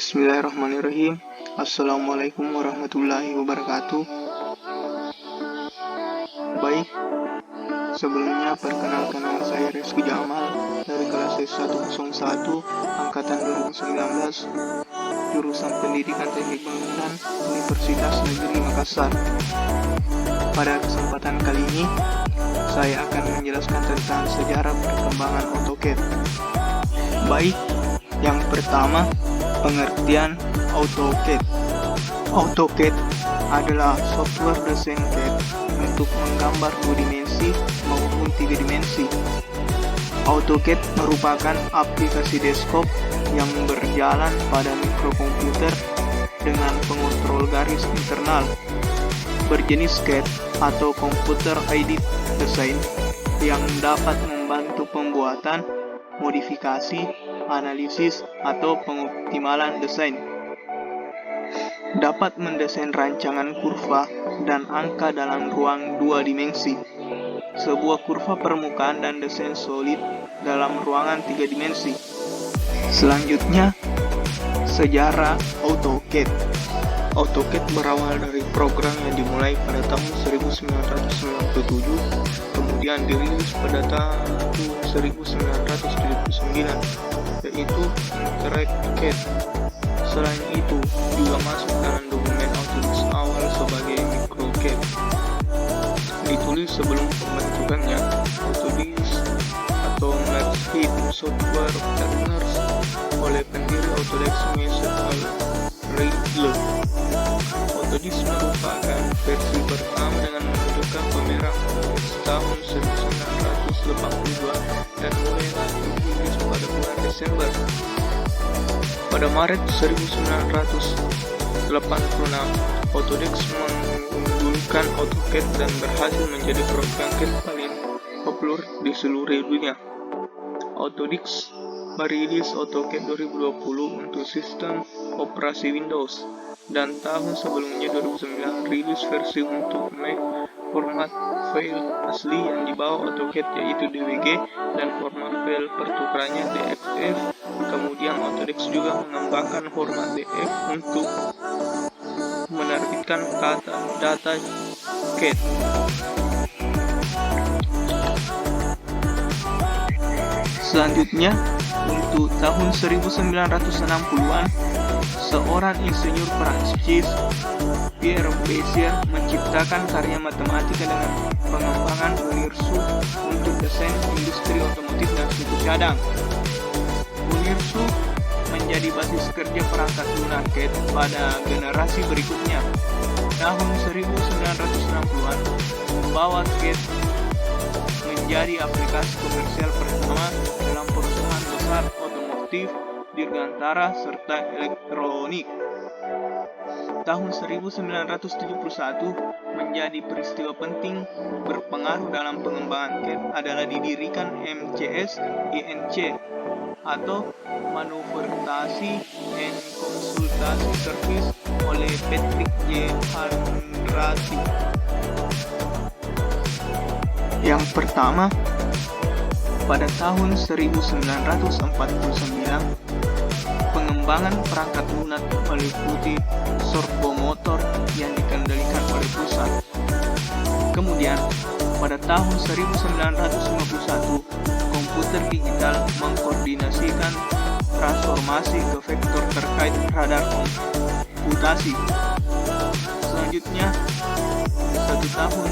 Bismillahirrahmanirrahim. Assalamualaikum warahmatullahi wabarakatuh. Baik, sebelumnya perkenalkan nama saya Reski Jamal dari kelas S101 Angkatan 2019, jurusan Pendidikan Teknik Bangunan Universitas Negeri Makassar. Pada kesempatan kali ini, saya akan menjelaskan tentang sejarah perkembangan AutoCAD. Baik, yang pertama, pengertian AutoCAD. AutoCAD adalah software desain CAD untuk menggambar 2 dimensi maupun 3 dimensi. AutoCAD merupakan aplikasi desktop yang berjalan pada mikrokomputer dengan pengontrol garis internal berjenis CAD atau Computer Aided Design yang dapat membantu pembuatan, modifikasi, analisis, atau pengoptimalan desain. Dapat mendesain rancangan kurva dan angka dalam ruang 2 dimensi, sebuah kurva permukaan dan desain solid dalam ruangan 3 dimensi. Selanjutnya, sejarah AutoCAD. AutoCAD berawal dari program yang dimulai pada tahun 1997, kemudian dirilis pada tahun 1979, yaitu InteractCAD. Selain itu, juga masuk dalam dokumen Autodesk awal sebagai MicroCAD. Ditulis sebelum pembentukannya, Autodesk atau Merged Software Partners oleh pendiri Autodesk Mr. Riddle. Autodesk merupakan versi pertama dengan menunjukkan kamera tahun 1982 dan mulailah dirilis pada bulan Desember. Pada Maret 1986, Autodesk mengunggulkan AutoCAD dan berhasil menjadi program CAD paling populer di seluruh dunia. Autodesk merilis AutoCAD 2020 untuk sistem operasi Windows, dan tahun sebelumnya 2009 rilis versi untuk Mac. Format file asli yang dibawa AutoCAD yaitu DWG dan format file pertukarannya DXF. Kemudian Autodesk juga mengembangkan format DF untuk menerbitkan data CAD. Selanjutnya, untuk tahun 1960-an, seorang insinyur Prancis, Pierre Bézier, menciptakan karya matematika dengan pengembangan Unirsu untuk desain industri otomotif dan suku cadang. Unirsu menjadi basis kerja perangkat lunak CAD pada generasi berikutnya. Tahun 1960-an, membawa CAD menjadi aplikasi komersial pertama dalam perusahaan besar otomotif, dirgantara, serta elektronik. Tahun 1971 menjadi peristiwa penting berpengaruh dalam pengembangan CAD adalah didirikan MCS INC atau Manuvertasi and Konsultasi Service oleh Patrick J. Hanratty. Yang pertama, pada tahun 1949, pengembangan perangkat lunak meliputi servomotor yang dikendalikan oleh pusat. Kemudian, pada tahun 1951, komputer digital mengkoordinasikan transformasi ke vektor terkait radar komputasi. Selanjutnya, 1 tahun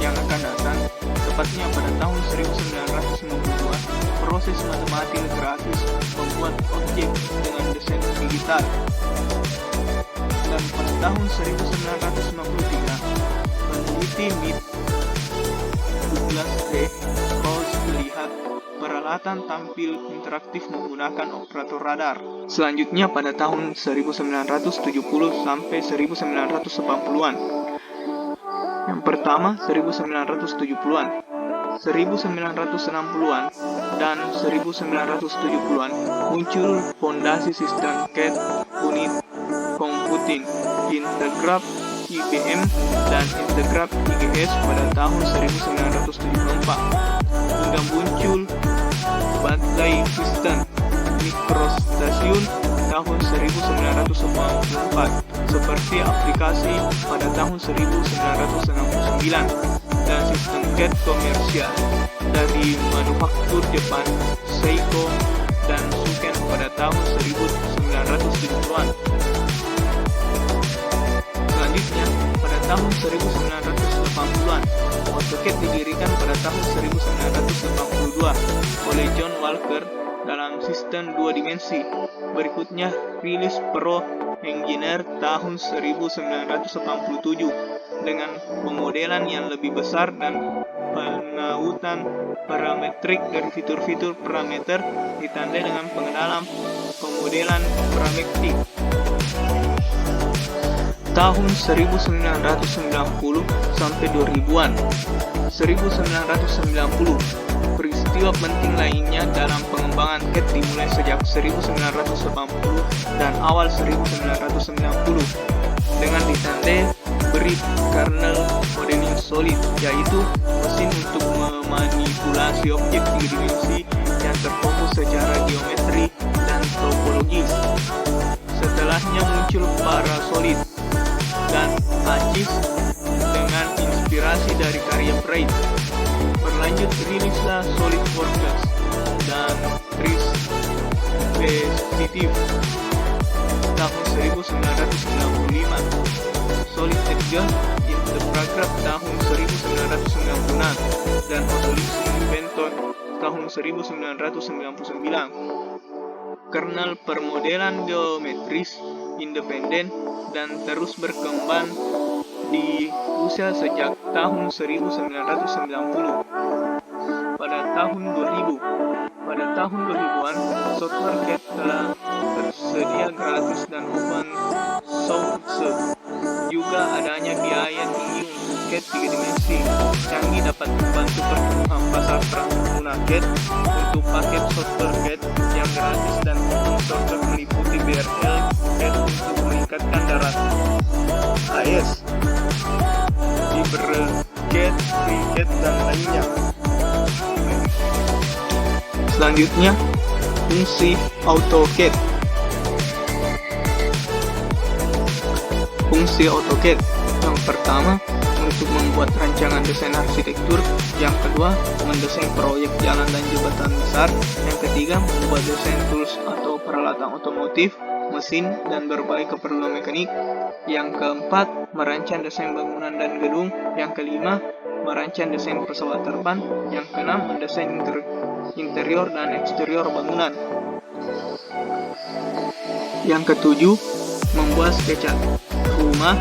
yang akan datang, tepatnya pada tahun 1992, proses matematika grafis membuat objek dengan desain digital. Dan pada tahun 1953, peneliti MIT Douglas D. Coase melihat peralatan tampil interaktif menggunakan operator radar. Selanjutnya pada tahun 1970 sampai 1980-an. Yang pertama 1970-an, 1960-an, dan 1970-an muncul fondasi sistem CAD unit computing, Intergraph IBM dan Intergraph IGS pada tahun 1974, hingga muncul Batley System mikrostasiun tahun 1984, seperti aplikasi pada tahun 1969, dan sistem CAD komersial dari manufaktur Jepang Seiko dan Suken pada tahun 1970-an. Selanjutnya, pada tahun 1980-an, AutoCAD didirikan pada tahun 1982 oleh John Walker dalam sistem 2 dimensi. Berikutnya, rilis Pro Engineer tahun 1987 dengan pemodelan yang lebih besar dan penautan parametrik dari fitur-fitur parameter ditandai dengan pengenalan pemodelan parametrik. Tahun 1990 sampai 2000-an. 1990, peristiwa penting lainnya dalam pengembangan CAD dimulai sejak 1980 dan awal 1990 dengan ditandai beri kernel modeling solid, yaitu mesin untuk memanipulasi objek 3 dimensi yang terfokus secara geometri dan topologis. Setelahnya muncul Parasolid dan AGIS dengan inspirasi dari karya Braid. Berlanjut rilislah SolidWorks dan Perspective tahun 1995, Solid Edge Intergraph tahun 1996, dan Autodesk Inventor tahun 1999. Kernel permodelan geometris independen dan terus berkembang di usia sejak tahun 1990. Pada tahun 2000-an, software CAD telah tersedia gratis dan open source. Juga adanya biaya tinggi untuk CAD 3 dimensi canggih dapat membantu pertumbuhan pasar pengguna CAD. Untuk paket software CAD yang gratis dan open source meliputi BRL CAD untuk meningkatkan darat, AES, LibreCAD, FreeCAD, dan lainnya. Selanjutnya, fungsi AutoCAD. Fungsi AutoCAD yang pertama untuk membuat rancangan desain arsitektur, yang kedua mendesain proyek jalan dan jembatan besar, yang ketiga membuat desain tools atau peralatan otomotif, mesin, dan berbagai keperluan mekanik, yang keempat merancang desain bangunan dan gedung, yang kelima merancang desain pesawat terbang, yang keenam mendesain interior dan eksterior bangunan, yang ketujuh membuat sketsa rumah,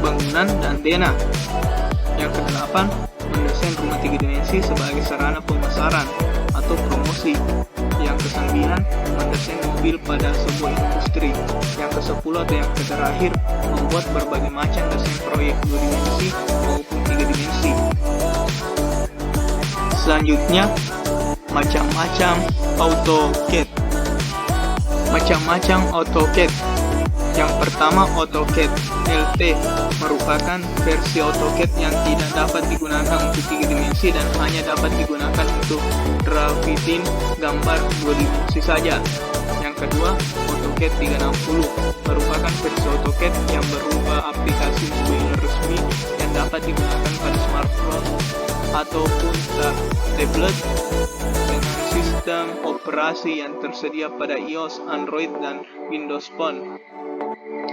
bangunan, dan denah, yang kedelapan mendesain rumah 3 dimensi sebagai sarana pemasaran atau promosi, yang kesembilan mendesain mobil pada sebuah industri, yang kesepuluh atau yang terakhir membuat berbagai macam desain proyek 2 dimensi maupun 3 dimensi. Selanjutnya, macam-macam AutoCAD. Macam-macam AutoCAD. Yang pertama, AutoCAD LT merupakan versi AutoCAD yang tidak dapat digunakan untuk 3 dimensi dan hanya dapat digunakan untuk drafting gambar 2 dimensi saja. Yang kedua, AutoCAD 360 merupakan versi AutoCAD yang berupa aplikasi mobil resmi yang dapat digunakan pada smartphone ataupun tablet dengan sistem operasi yang tersedia pada iOS, Android, dan Windows Phone.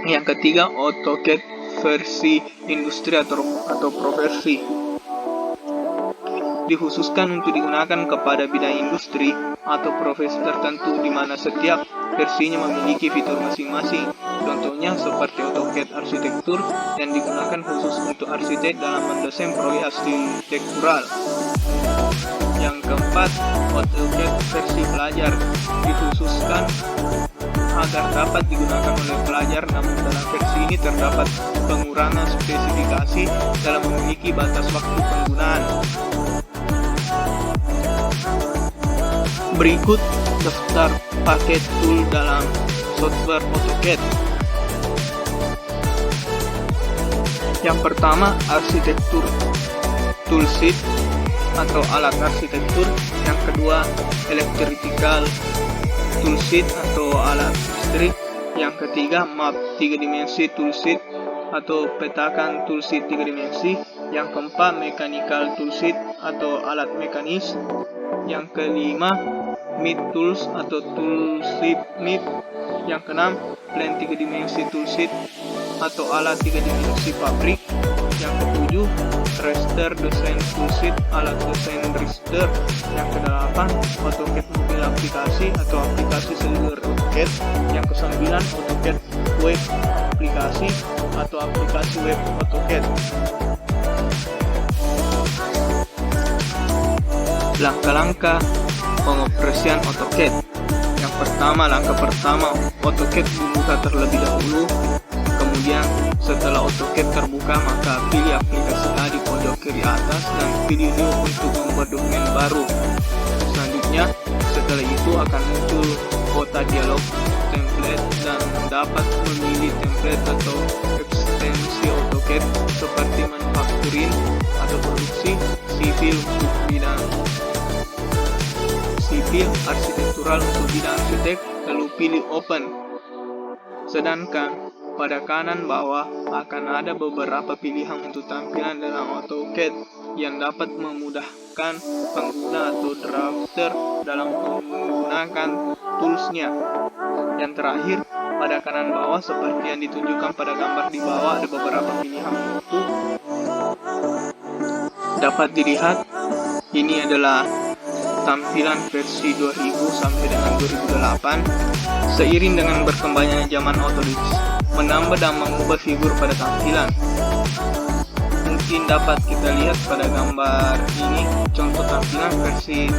Yang ketiga, AutoCAD versi industri atau profesi dikhususkan untuk digunakan kepada bidang industri atau profesi tertentu di mana setiap versinya memiliki fitur masing-masing. Contohnya seperti AutoCAD arsitektur yang digunakan khusus untuk arsitek dalam mendesain proyek arsitektural. Yang keempat, AutoCAD versi pelajar dikhususkan agar dapat digunakan oleh pelajar, namun dalam versi ini terdapat pengurangan spesifikasi dalam memiliki batas waktu penggunaan. Berikut daftar paket tool dalam software AutoCAD. Yang pertama, arsitektur toolsheet atau alat arsitektur. Yang kedua, electrical toolsheet atau alat listrik. Yang ketiga, map 3 dimensi toolsheet atau petakan toolsheet 3 dimensi. Yang keempat, mechanical toolsheet atau alat mekanis. Yang kelima, MIP tools atau toolsheet MIP. Yang keenam, plan 3 dimensi toolsheet atau alat 3 dimensi pabrik. Yang ketujuh, raster design toolsheet, alat desain raster. Yang kedelapan, AutoCAD mobil aplikasi atau aplikasi seluler AutoCAD. Yang kesembilan, AutoCAD web aplikasi atau aplikasi web AutoCAD. Langkah-langkah pengoperasian AutoCAD. Yang pertama, langkah pertama, AutoCAD dibuka terlebih dahulu. Kemudian setelah AutoCAD terbuka, maka pilih aplikasi A di pojok kiri atas dan pilih New untuk membuat dokumen baru. Selanjutnya, setelah itu akan muncul kotak dialog template dan dapat memilih template atau ekstensi AutoCAD seperti manufacturing atau produksi, sipil untuk bidang sipil, arsitektural untuk bidang arsitek, lalu pilih Open. Sedangkan pada kanan bawah akan ada beberapa pilihan untuk tampilan dalam AutoCAD yang dapat memudahkan pengguna atau drafter dalam menggunakan toolsnya. Yang terakhir, pada kanan bawah seperti yang ditunjukkan pada gambar di bawah ada beberapa pilihan untuk dapat dilihat. Ini adalah tampilan versi 2000 sampai dengan 2008. Seiring dengan berkembangnya zaman AutoDesk, menambah dan mengubah figur pada tampilan. Mungkin dapat kita lihat pada gambar ini contoh tampilan versi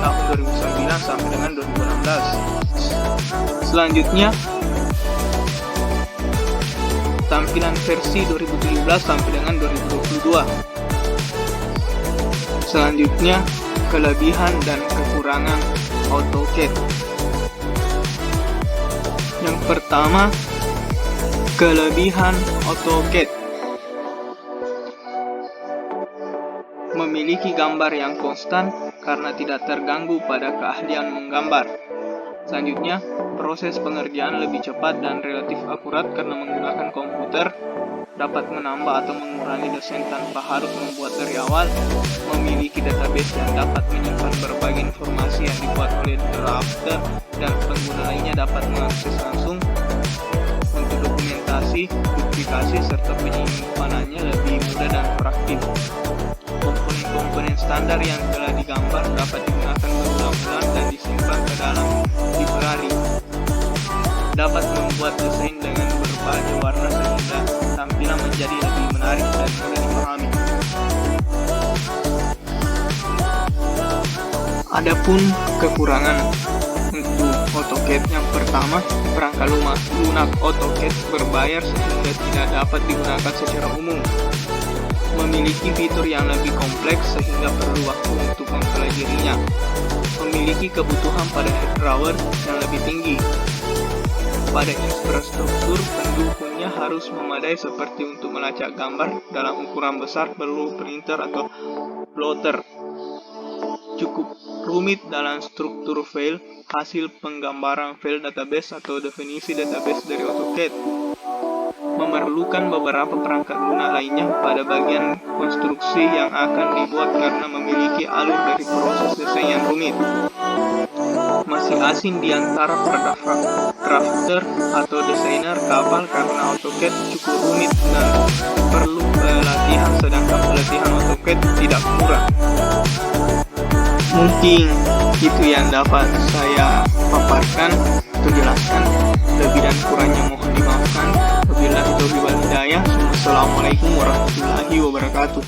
tahun 2009 sampai dengan 2016. Selanjutnya, tampilan versi 2017 sampai dengan 2022. Selanjutnya, kelebihan dan kekurangan AutoCAD. Yang pertama, kelebihan AutoCAD. Memiliki gambar yang konstan karena tidak terganggu pada keahlian menggambar. Selanjutnya, proses pengerjaan lebih cepat dan relatif akurat karena menggunakan komputer. Dapat menambah atau mengurangi desain tanpa harus membuat dari awal. Memiliki database yang dapat menyimpan berbagai informasi yang dibuat oleh drafter dan pengguna lainnya dapat mengakses langsung. Untuk dokumentasi, duplikasi, serta penyimpanannya lebih mudah dan praktis. Komponen-komponen standar yang telah digambar dapat digunakan berulang-ulang dan disimpan ke dalam library. Dapat membuat desain dengan berbagai warna sehingga tampilan menjadi lebih menarik dan mudah dipahami. Adapun kekurangan untuk AutoCAD, yang pertama, perangkat lunak AutoCAD berbayar sehingga tidak dapat digunakan secara umum. Memiliki fitur yang lebih kompleks sehingga perlu waktu untuk mempelajarinya. Memiliki kebutuhan pada head drawer yang lebih tinggi. Pada infrastruktur pendukungnya harus memadai seperti untuk melacak gambar dalam ukuran besar perlu printer atau plotter. Cukup rumit dalam struktur file, hasil penggambaran file database atau definisi database dari AutoCAD. Memerlukan beberapa perangkat lunak lainnya pada bagian konstruksi yang akan dibuat karena memiliki alur dari proses desain yang rumit. Masih asing di antara para drafter atau desainer kapal karena AutoCAD cukup rumit dan perlu pelatihan, sedangkan pelatihan AutoCAD tidak murah. Mungkin itu yang dapat saya paparkan atau jelaskan. Lebih dan kurangnya mohon dimaafkan. Wabillahi taufiq wal hidayah. Assalamualaikum warahmatullahi wabarakatuh.